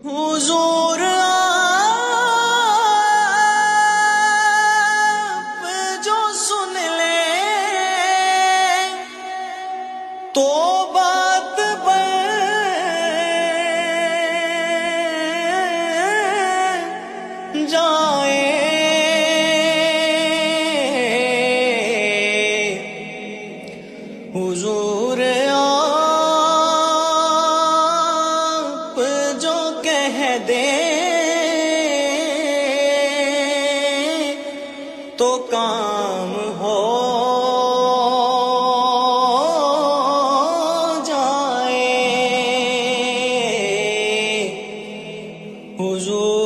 حضور آپ جو سن لیں تو بات بن جائے، حضور آپ جو کہہ دیں تو کام ہو جائے، حضور